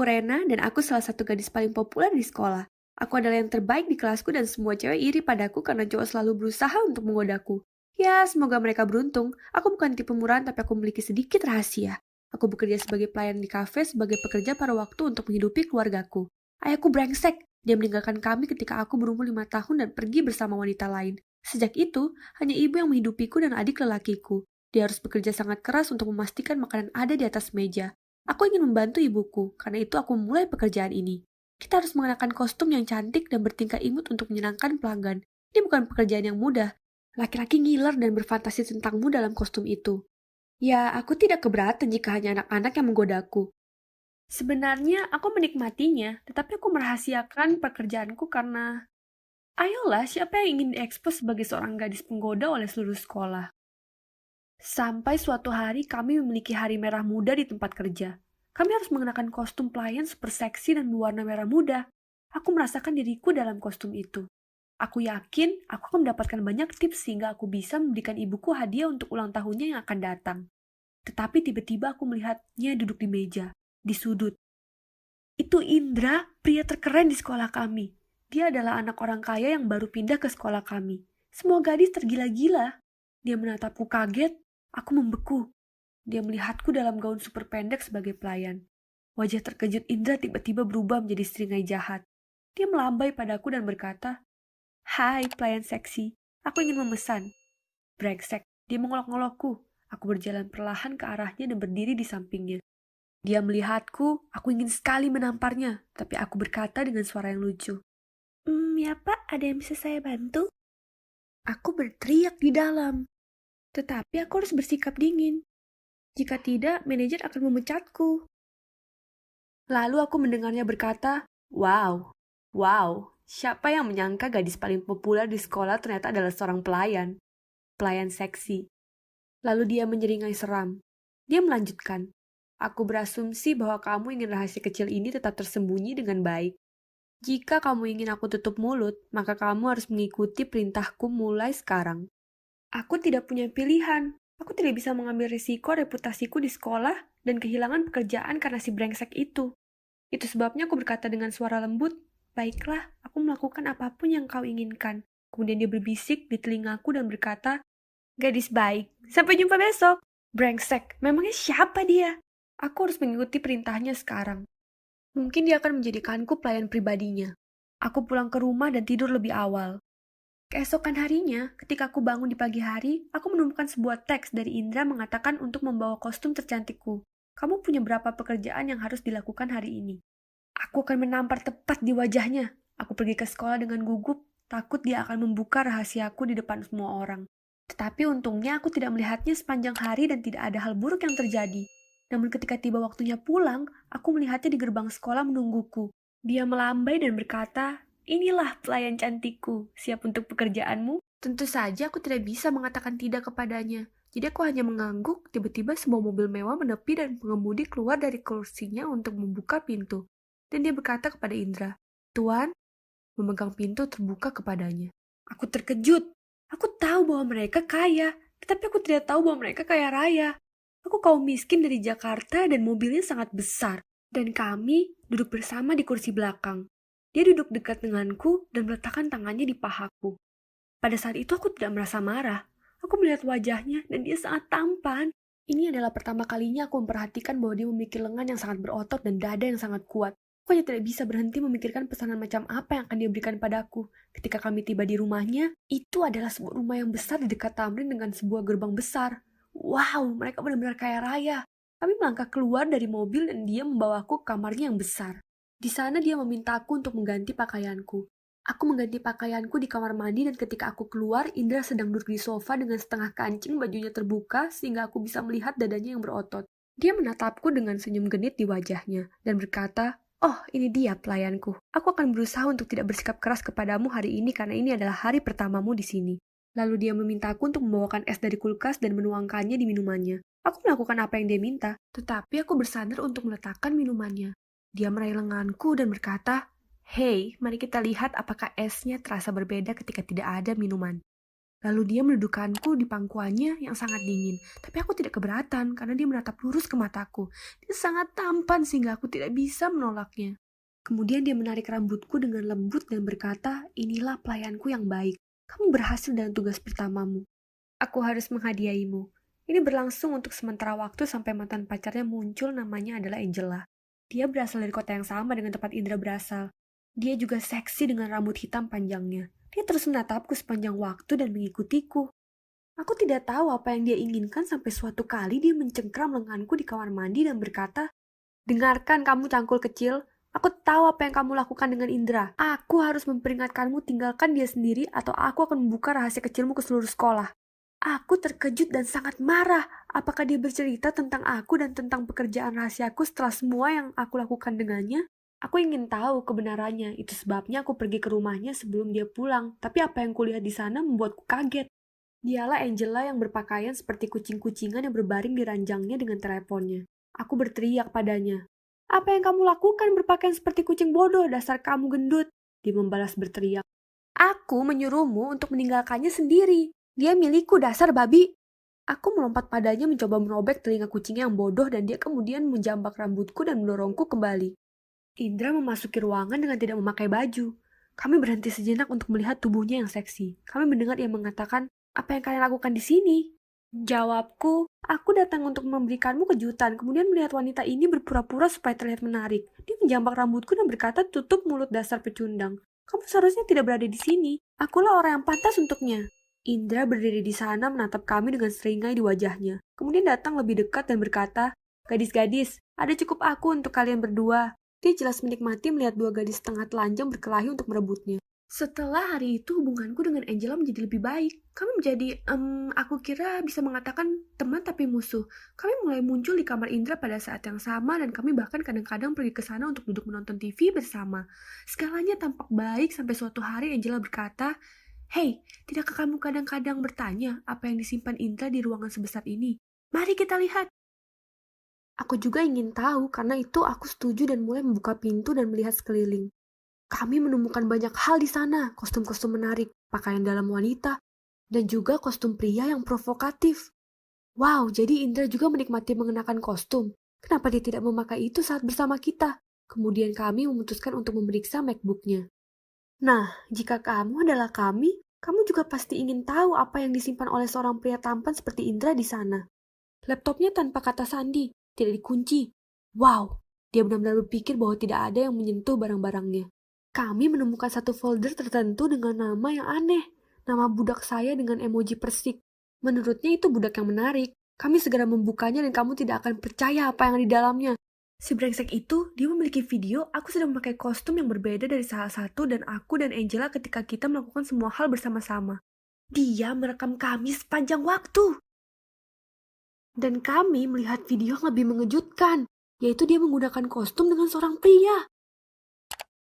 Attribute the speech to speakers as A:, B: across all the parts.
A: Rena dan aku salah satu gadis paling populer di sekolah. Aku adalah yang terbaik di kelasku dan semua cewek iri padaku karena cowok selalu berusaha untuk menggodaku. Ya, semoga mereka beruntung. Aku bukan tipe murahan tapi aku memiliki sedikit rahasia. Aku bekerja sebagai pelayan di kafe sebagai pekerja pada waktu untuk menghidupi keluargaku. Ayahku brengsek. Dia meninggalkan kami ketika aku berumur 5 tahun dan pergi bersama wanita lain. Sejak itu, hanya ibu yang menghidupiku dan adik lelakiku. Dia harus bekerja sangat keras untuk memastikan makanan ada di atas meja. Aku ingin membantu ibuku, karena itu aku memulai pekerjaan ini. Kita harus mengenakan kostum yang cantik dan bertingkah imut untuk menyenangkan pelanggan. Ini bukan pekerjaan yang mudah. Laki-laki ngiler dan berfantasi tentangmu dalam kostum itu. Ya, aku tidak keberatan jika hanya anak-anak yang menggodaku. Sebenarnya aku menikmatinya, tetapi aku merahasiakan pekerjaanku karena... Ayolah, siapa yang ingin diekspos sebagai seorang gadis penggoda oleh seluruh sekolah? Sampai suatu hari kami memiliki hari merah muda di tempat kerja. Kami harus mengenakan kostum pelayan super seksi dan berwarna merah muda. Aku merasakan diriku dalam kostum itu. Aku yakin aku akan mendapatkan banyak tips sehingga aku bisa memberikan ibuku hadiah untuk ulang tahunnya yang akan datang. Tetapi tiba-tiba aku melihatnya duduk di meja, di sudut. Itu Indra, pria terkeren di sekolah kami. Dia adalah anak orang kaya yang baru pindah ke sekolah kami. Semua gadis tergila-gila. Dia menatapku kaget, aku membeku. Dia melihatku dalam gaun super pendek sebagai pelayan. Wajah terkejut Indra tiba-tiba berubah menjadi seringai jahat. Dia melambai padaku dan berkata, "Hai, pelayan seksi. Aku ingin memesan." Brengsek, dia mengolok-ngolokku. Aku berjalan perlahan ke arahnya dan berdiri di sampingnya. Dia melihatku, aku ingin sekali menamparnya, tapi aku berkata dengan suara yang lucu. Ya pak, ada yang bisa saya bantu? Aku berteriak di dalam. Tetapi aku harus bersikap dingin. Jika tidak, manajer akan memecatku. Lalu aku mendengarnya berkata, wow, siapa yang menyangka gadis paling populer di sekolah ternyata adalah seorang pelayan. Pelayan seksi. Lalu dia menyeringai seram. Dia melanjutkan, aku berasumsi bahwa kamu ingin rahasia kecil ini tetap tersembunyi dengan baik. Jika kamu ingin aku tutup mulut, maka kamu harus mengikuti perintahku mulai sekarang. Aku tidak punya pilihan. Aku tidak bisa mengambil risiko reputasiku di sekolah dan kehilangan pekerjaan karena si brengsek itu. Itu sebabnya aku berkata dengan suara lembut, baiklah, aku melakukan apapun yang kau inginkan. Kemudian dia berbisik di telingaku dan berkata, gadis baik, sampai jumpa besok. Brengsek, memangnya siapa dia? Aku harus mengikuti perintahnya sekarang. Mungkin dia akan menjadikanku pelayan pribadinya. Aku pulang ke rumah dan tidur lebih awal. Keesokan harinya, ketika aku bangun di pagi hari, aku menemukan sebuah teks dari Indra mengatakan untuk membawa kostum tercantikku. Kamu punya berapa pekerjaan yang harus dilakukan hari ini? Aku akan menampar tepat di wajahnya. Aku pergi ke sekolah dengan gugup, takut dia akan membuka rahasiaku di depan semua orang. Tetapi untungnya aku tidak melihatnya sepanjang hari dan tidak ada hal buruk yang terjadi. Namun ketika tiba waktunya pulang, aku melihatnya di gerbang sekolah menungguku. Dia melambai dan berkata, inilah pelayan cantikku, siap untuk pekerjaanmu? Tentu saja aku tidak bisa mengatakan tidak kepadanya. Jadi aku hanya mengangguk, tiba-tiba sebuah mobil mewah menepi dan pengemudi keluar dari kursinya untuk membuka pintu. Dan dia berkata kepada Indra, Tuan, memegang pintu terbuka kepadanya. Aku terkejut. Aku tahu bahwa mereka kaya, tetapi aku tidak tahu bahwa mereka kaya raya. Aku kaum miskin dari Jakarta dan mobilnya sangat besar. Dan kami duduk bersama di kursi belakang. Dia duduk dekat denganku dan meletakkan tangannya di pahaku. Pada saat itu aku tidak merasa marah. Aku melihat wajahnya dan dia sangat tampan. Ini adalah pertama kalinya aku memperhatikan bahwa dia memiliki lengan yang sangat berotot dan dada yang sangat kuat. Aku hanya tidak bisa berhenti memikirkan pesanan macam apa yang akan dia berikan padaku. Ketika kami tiba di rumahnya, itu adalah sebuah rumah yang besar di dekat Tamrin dengan sebuah gerbang besar. Wow, mereka benar-benar kaya raya. Kami melangkah keluar dari mobil dan dia membawaku ke kamarnya yang besar. Di sana dia memintaku untuk mengganti pakaianku. Aku mengganti pakaianku di kamar mandi dan ketika aku keluar, Indra sedang duduk di sofa dengan setengah kancing bajunya terbuka sehingga aku bisa melihat dadanya yang berotot. Dia menatapku dengan senyum genit di wajahnya dan berkata, oh, ini dia pelayanku. Aku akan berusaha untuk tidak bersikap keras kepadamu hari ini karena ini adalah hari pertamamu di sini. Lalu dia memintaku untuk membawakan es dari kulkas dan menuangkannya di minumannya. Aku melakukan apa yang dia minta, tetapi aku bersandar untuk meletakkan minumannya. Dia meraih lenganku dan berkata, hei, mari kita lihat apakah esnya terasa berbeda ketika tidak ada minuman. Lalu dia mendudukkanku di pangkuannya yang sangat dingin. Tapi aku tidak keberatan karena dia menatap lurus ke mataku. Dia sangat tampan sehingga aku tidak bisa menolaknya. Kemudian dia menarik rambutku dengan lembut dan berkata, inilah pelayanku yang baik. Kamu berhasil dalam tugas pertamamu. Aku harus menghadiahimu. Ini berlangsung untuk sementara waktu sampai mantan pacarnya muncul, namanya adalah Angela. Dia berasal dari kota yang sama dengan tempat Indra berasal. Dia juga seksi dengan rambut hitam panjangnya. Dia terus menatapku sepanjang waktu dan mengikutiku. Aku tidak tahu apa yang dia inginkan sampai suatu kali dia mencengkram lenganku di kamar mandi dan berkata, dengarkan kamu cangkul kecil, aku tahu apa yang kamu lakukan dengan Indra. Aku harus memperingatkanmu tinggalkan dia sendiri atau aku akan membuka rahasia kecilmu ke seluruh sekolah. Aku terkejut dan sangat marah. Apakah dia bercerita tentang aku dan tentang pekerjaan rahasiaku setelah semua yang aku lakukan dengannya? Aku ingin tahu kebenarannya, itu sebabnya aku pergi ke rumahnya sebelum dia pulang. Tapi apa yang kulihat di sana membuatku kaget. Dialah Angela yang berpakaian seperti kucing-kucingan yang berbaring di ranjangnya dengan teleponnya. Aku berteriak padanya. Apa yang kamu lakukan berpakaian seperti kucing bodoh, dasar kamu gendut? Dia membalas berteriak. Aku menyuruhmu untuk meninggalkannya sendiri. Dia milikku, dasar babi. Aku melompat padanya mencoba merobek telinga kucing yang bodoh dan dia kemudian menjambak rambutku dan mendorongku kembali. Indra memasuki ruangan dengan tidak memakai baju. Kami berhenti sejenak untuk melihat tubuhnya yang seksi. Kami mendengar ia mengatakan, apa yang kalian lakukan di sini? Jawabku, aku datang untuk memberikanmu kejutan, kemudian melihat wanita ini berpura-pura supaya terlihat menarik. Dia menjambak rambutku dan berkata, tutup mulut dasar pecundang. Kamu seharusnya tidak berada di sini. Akulah orang yang pantas untuknya. Indra berdiri di sana menatap kami dengan seringai di wajahnya. Kemudian datang lebih dekat dan berkata, gadis-gadis, ada cukup aku untuk kalian berdua. Dia jelas menikmati melihat dua gadis setengah telanjang berkelahi untuk merebutnya. Setelah hari itu, hubunganku dengan Angela menjadi lebih baik. Kami menjadi, aku kira bisa mengatakan teman tapi musuh. Kami mulai muncul di kamar Indra pada saat yang sama dan kami bahkan kadang-kadang pergi ke sana untuk duduk menonton TV bersama. Segalanya tampak baik sampai suatu hari Angela berkata, hei, tidakkah kamu kadang-kadang bertanya apa yang disimpan Indra di ruangan sebesar ini? Mari kita lihat. Aku juga ingin tahu, karena itu aku setuju dan mulai membuka pintu dan melihat sekeliling. Kami menemukan banyak hal di sana, kostum-kostum menarik, pakaian dalam wanita, dan juga kostum pria yang provokatif. Wow, jadi Indra juga menikmati mengenakan kostum. Kenapa dia tidak memakai itu saat bersama kita? Kemudian kami memutuskan untuk memeriksa MacBook-nya. Nah, jika kamu adalah kami, kamu juga pasti ingin tahu apa yang disimpan oleh seorang pria tampan seperti Indra di sana. Laptopnya tanpa kata sandi, tidak dikunci. Wow, dia benar-benar berpikir bahwa tidak ada yang menyentuh barang-barangnya. Kami menemukan satu folder tertentu dengan nama yang aneh. Nama budak saya dengan emoji persik. Menurutnya itu budak yang menarik. Kami segera membukanya dan kamu tidak akan percaya apa yang ada di dalamnya. Si brengsek itu, dia memiliki video aku sedang memakai kostum yang berbeda dari salah satu dan aku dan Angela ketika kita melakukan semua hal bersama-sama. Dia merekam kami sepanjang waktu. Dan kami melihat video yang lebih mengejutkan, yaitu dia menggunakan kostum dengan seorang pria.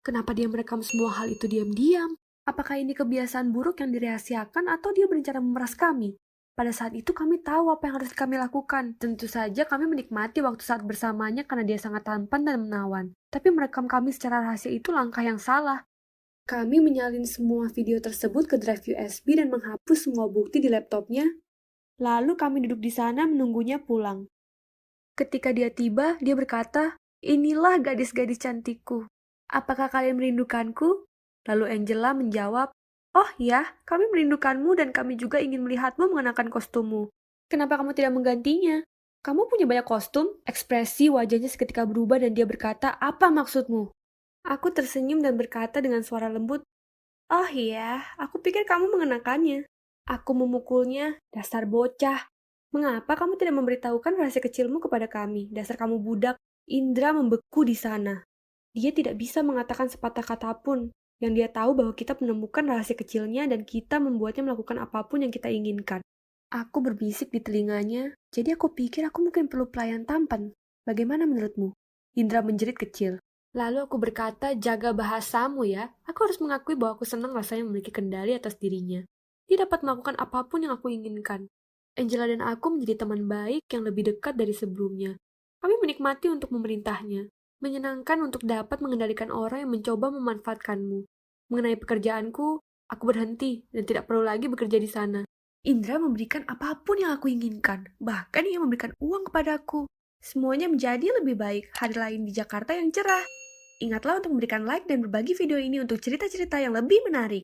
A: Kenapa dia merekam semua hal itu diam-diam? Apakah ini kebiasaan buruk yang dirahasiakan atau dia berencana memeras kami? Pada saat itu kami tahu apa yang harus kami lakukan. Tentu saja kami menikmati waktu saat bersamanya karena dia sangat tampan dan menawan. Tapi merekam kami secara rahasia itu langkah yang salah. Kami menyalin semua video tersebut ke drive USB dan menghapus semua bukti di laptopnya. Lalu kami duduk di sana menunggunya pulang. Ketika dia tiba, dia berkata, inilah gadis-gadis cantikku. Apakah kalian merindukanku? Lalu Angela menjawab, oh ya, kami merindukanmu dan kami juga ingin melihatmu mengenakan kostummu. Kenapa kamu tidak menggantinya? Kamu punya banyak kostum? Ekspresi wajahnya seketika berubah dan dia berkata, apa maksudmu? Aku tersenyum dan berkata dengan suara lembut, oh iya, aku pikir kamu mengenakannya. Aku memukulnya, dasar bocah. Mengapa kamu tidak memberitahukan rahasia kecilmu kepada kami, dasar kamu budak? Indra membeku di sana. Dia tidak bisa mengatakan sepatah kata pun. Yang dia tahu bahwa kita menemukan rahasia kecilnya dan kita membuatnya melakukan apapun yang kita inginkan. Aku berbisik di telinganya, jadi aku pikir aku mungkin perlu pelayan tampan. Bagaimana menurutmu? Indra menjerit kecil. Lalu aku berkata, jaga bahasamu ya. Aku harus mengakui bahwa aku senang rasanya memiliki kendali atas dirinya. Dia dapat melakukan apapun yang aku inginkan. Angela dan aku menjadi teman baik yang lebih dekat dari sebelumnya. Kami menikmati untuk memerintahnya. Menyenangkan untuk dapat mengendalikan orang yang mencoba memanfaatkanmu. Mengenai pekerjaanku, Aku berhenti dan tidak perlu lagi bekerja di sana. Indra memberikan apapun yang aku inginkan, bahkan ia memberikan uang kepadaku. Semuanya menjadi lebih baik, hari lain di Jakarta yang cerah. Ingatlah untuk memberikan like dan berbagi video ini untuk cerita-cerita yang lebih menarik.